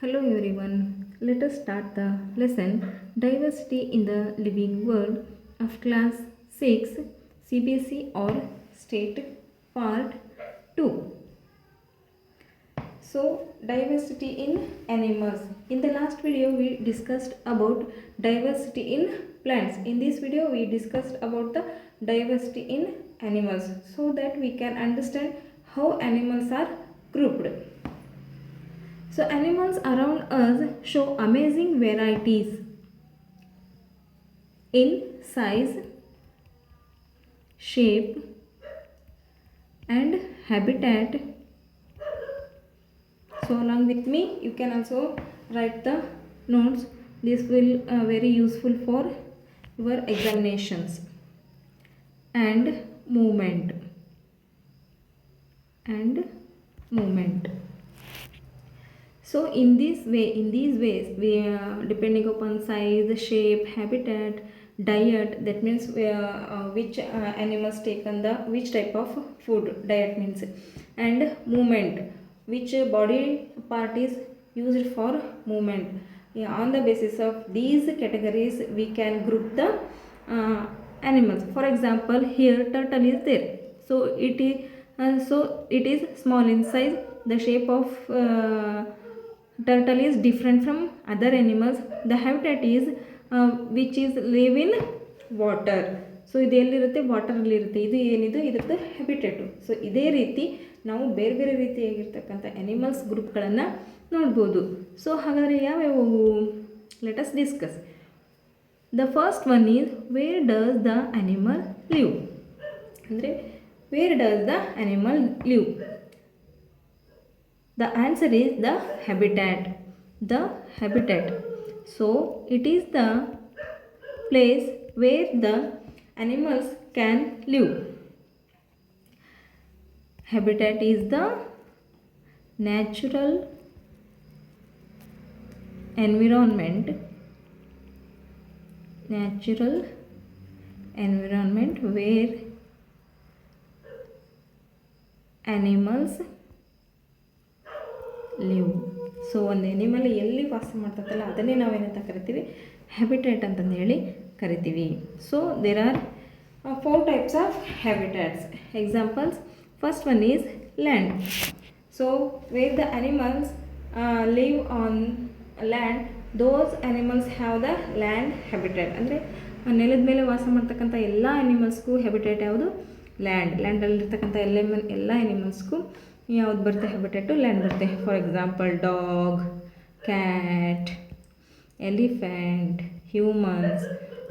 Hello everyone. Let us start the lesson Diversity in the Living World of class 6 CBSE or State Part 2. So diversity in animals. In the last video we discussed about diversity in plants. In this video we discussed about the diversity in animals so that we can understand how animals are grouped. So animals around us show amazing varieties in size, shape and habitat. So along with me you can also write the notes. This will very useful for your examinations. And movement and movement. So in these ways, we depending upon size, shape, habitat, diet. That means which animals take on the which type of food. Diet means, and movement, which body part is used for movement. Yeah, on the basis of these categories, we can group the animals. For example, here turtle is there. So it is small in size. The shape of turtle is different from other animals. The habitat is which is live in water. So ಇದು ಎಲ್ಲಿರುತ್ತೆ, ವಾಟರಲ್ಲಿ ಇರುತ್ತೆ. ಇದು ಏನಿದು ಇದ್ರದ್ದು ಹ್ಯಾಬಿಟೇಟು. So ಇದೇ ರೀತಿ ನಾವು ಬೇರೆ ಬೇರೆ ರೀತಿಯಾಗಿರ್ತಕ್ಕಂಥ ಅನಿಮಲ್ಸ್ ಗ್ರೂಪ್ಗಳನ್ನು ನೋಡ್ಬೋದು. ಸೊ ಹಾಗಾದರೆ ಯಾವ್ಯಾವು, let us discuss. The first one is where does the animal live. ಅಂದರೆ where does the animal live. The answer is the habitat. The habitat. So it is the place where the animals can live. Habitat is the natural environment. Natural environment where animals live. So ಒಂದು animal ಎಲ್ಲಿ ವಾಸ ಮಾಡ್ತಕ್ಕಲ್ಲ ಅದನ್ನೇ ನಾವೇನಂತ ಕರಿತೀವಿ, habitat ಅಂತಂದು ಹೇಳಿ ಕರಿತೀವಿ. So there are 4 types of habitats. Examples, first one is land. So where the animals live on land, those animals have the land habitat. ಅಂದರೆ ನೆಲದ ಮೇಲೆ ವಾಸ ಮಾಡ್ತಕ್ಕಂಥ ಎಲ್ಲ ಅನಿಮಲ್ಸ್ಗೂ ಹ್ಯಾಬಿಟೇಟ್ ಯಾವುದು, ಲ್ಯಾಂಡ್. ಲ್ಯಾಂಡಲ್ಲಿರ್ತಕ್ಕಂಥ ಎಲ್ಲ ಅನಿಮಲ್ಸ್ಗೂ ಯಾವ್ದು ಬರುತ್ತೆ, ಹ್ಯಾಬಿಟೇಟು ಲ್ಯಾಂಡ್ ಬರುತ್ತೆ. For example dog, cat, elephant, humans.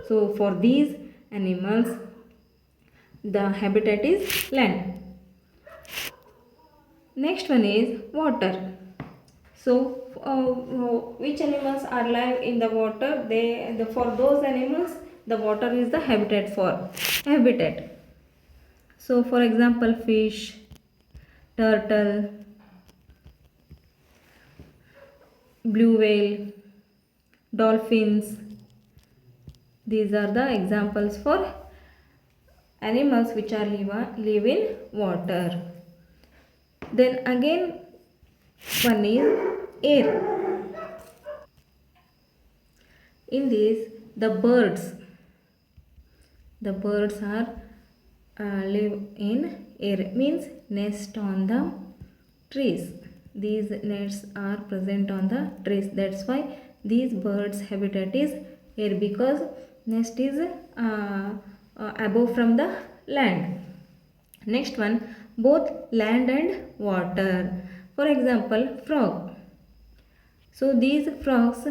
So for these animals the habitat is land. Next one is water. So which animals are live in the water, for those animals the water is the habitat. So for example, fish, turtle, blue whale, dolphins. These are the examples for animals which are live in water. Then again one is air. In this the birds are live in air, means nest on the trees. These nests are present on the trees. That's why these birds habitat is air, because nest is above from the land. Next one, both land and water. For example, frog. So these frogs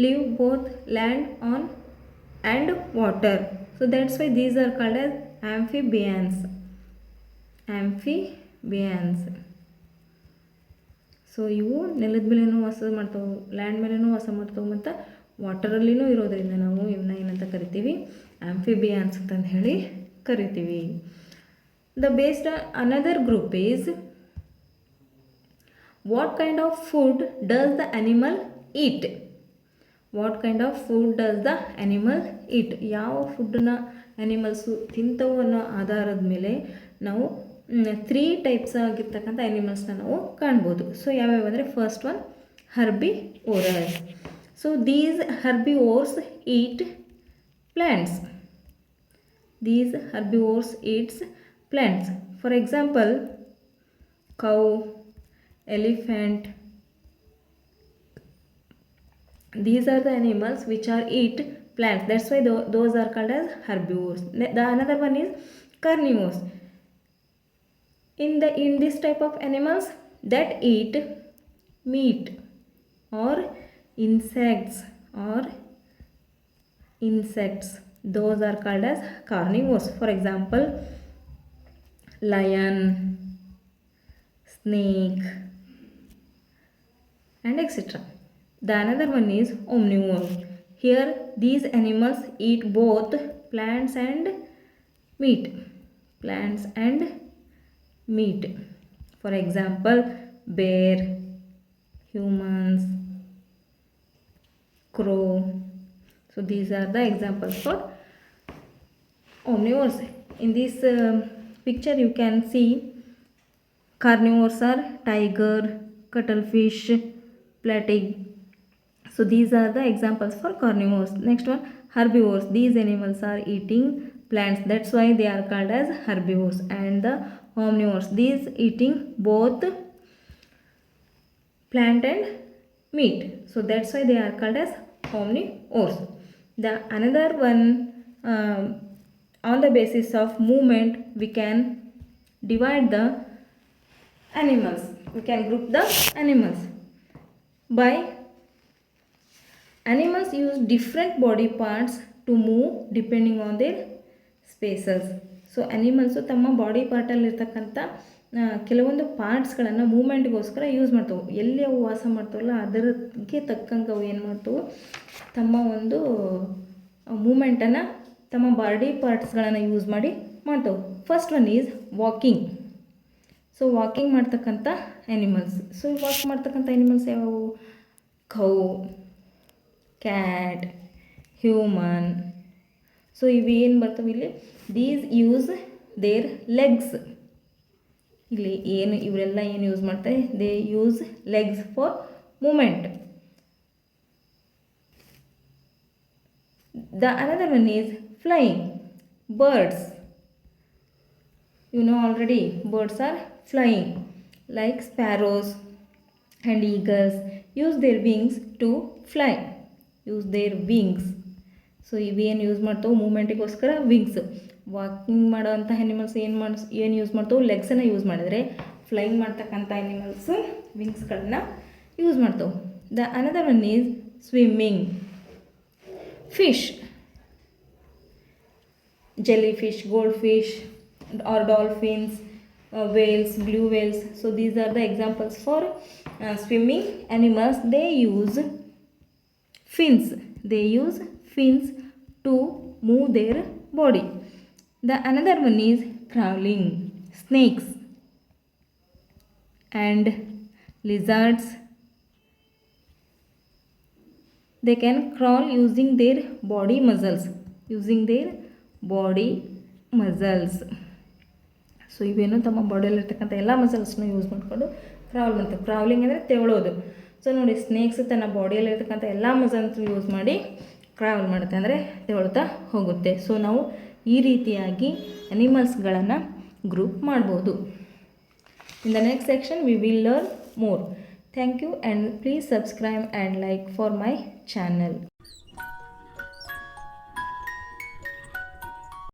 live both land on and water. So that's why these are called as amphibians. So ಇವು ನೆಲದ ಮೇಲೇನೂ ವಾಸ ಮಾಡ್ತಾವೆ, land ಮೇಲೇನೂ ವಾಸ ಮಾಡ್ತಾವೆ, ಮತ್ತು ವಾಟರಲ್ಲಿನೂ ಇರೋದ್ರಿಂದ ನಾವು ಇವನ್ನ ಏನಂತ ಕರಿತೀವಿ, ಆಂಫಿಬಿಯಾನ್ಸ್ ಅಂತಂದು ಹೇಳಿ ಕರಿತೀವಿ. The based another group is what kind of food does the animal eat. What kind of food does the animal eat. ಯಾವ ಫುಡ್ಡನ್ನ ಅನಿಮಲ್ಸು ತಿಂತವೋ ಅನ್ನೋ ಆಧಾರದ ಮೇಲೆ ನಾವು 3 ಟೈಪ್ಸ್ ಆಗಿರ್ತಕ್ಕಂಥ ಆ್ಯನಿಮಲ್ಸ್ನ ನಾವು ಕಾಣ್ಬೋದು. ಸೊ ಯಾವ್ಯಾವ ಅಂದರೆ first one herbivorous. So these herbivores eat plants. These herbivores eats plants. For example, cow, elephant. These are the animals which are eat plants. That's why those are called as herbivores. The another one is carnivores. In this type of animals that eat meat or insects. Those are called as carnivores. For example, lion, snake, and etc. The another one is omnivore. Here these animals eat both plants and meat. For example, bear, humans, crow. So these are the examples for omnivores. In this picture you can see carnivores are tiger, cuttlefish, platypus. So these are the examples for carnivores. Next one, herbivores. These animals are eating plants. That's why they are called as herbivores. And the omnivores, these eating both plant and meat. So that's why they are called as omnivores. The another one, on the basis of movement we can divide the animals. We can group the animals by animals use different body parts to move depending on their spaces. So animals ತಮ್ಮ body ಪಾರ್ಟಲ್ಲಿರ್ತಕ್ಕಂಥ ಕೆಲವೊಂದು ಪಾರ್ಟ್ಸ್ಗಳನ್ನು ಮೂಮೆಂಟ್ಗೋಸ್ಕರ use ಮಾಡ್ತವೆ. ಎಲ್ಲಿ ಅವು ವಾಸ ಮಾಡ್ತಾವಲ್ಲ ಅದಕ್ಕೆ ತಕ್ಕಂಗೆ ಅವು ಏನು ಮಾಡ್ತವೆ, ತಮ್ಮ ಒಂದು ಮೂಮೆಂಟನ್ನು ತಮ್ಮ ಬಾಡಿ ಪಾರ್ಟ್ಸ್ಗಳನ್ನು ಯೂಸ್ ಮಾಡಿ ಮಾಡ್ತವೆ. First one is walking. So walking ಮಾಡ್ತಕ್ಕಂಥ ಆ್ಯನಿಮಲ್ಸ್. ಸೊ ವಾಕ್ ಮಾಡ್ತಕ್ಕಂಥ ಆ್ಯನಿಮಲ್ಸ್ ಯಾವುವು? Cow, cat, human. ಸೊ ಇವು ಏನು ಬರ್ತವೆ ಇಲ್ಲಿ? These use their legs. ಇಲ್ಲಿ ಏನು ಇವರೆಲ್ಲ ಏನು ಯೂಸ್ ಮಾಡ್ತಾರೆ? They use legs for movement. The another one is flying. Birds. You know already birds are flying, like sparrows and eagles use their wings to fly. Use their wings. So ಇವೇನು use ಮಾಡ್ತಾವೆ ಮೂಮೆಂಟಿಗೋಸ್ಕರ? Wings. Walking ಮಾಡೋವಂಥ animals ಏನು use ಮಾಡ್ತಾವೆ? ಲೆಗ್ಸನ್ನು use ಮಾಡಿದರೆ, flying ಮಾಡ್ತಕ್ಕಂಥ animals ವಿಂಗ್ಸ್ಗಳನ್ನ ಯೂಸ್ ಮಾಡ್ತಾವೆ. The another one is swimming. Fish, jellyfish, goldfish or dolphins, whales, blue whales. So these are the examples for swimming animals. They use fins. To move their body. The another one is crawling. Snakes and lizards, they can crawl using their body muscles. So ಇವೇನು ತಮ್ಮ ಬಾಡಿಯಲ್ಲಿರ್ತಕ್ಕಂಥ ಎಲ್ಲ ಮಸಲ್ಸ್ನ use ಮಾಡಿಕೊಂಡು ಕ್ರಾವಲ್ ಮಾಡ್ತಾರೆ. ಕ್ರಾವಲಿಂಗ್ ಅಂದರೆ ತೆವಳೋದು. So ನೋಡಿ, snakes ತನ್ನ ಬಾಡಿಯಲ್ಲಿರ್ತಕ್ಕಂಥ ಎಲ್ಲ muscles use ಮಾಡಿ ಟ್ರಾವೆಲ್ ಮಾಡುತ್ತೆ, ಅಂದರೆ ತೆವಳುತ್ತಾ ಹೋಗುತ್ತೆ. ಸೊ ನಾವು ಈ ರೀತಿಯಾಗಿ ಅನಿಮಲ್ಸ್ಗಳನ್ನು ಗ್ರೂಪ್ ಮಾಡ್ಬೋದು. In the next section we will learn more. Thank you and please subscribe and like for my channel.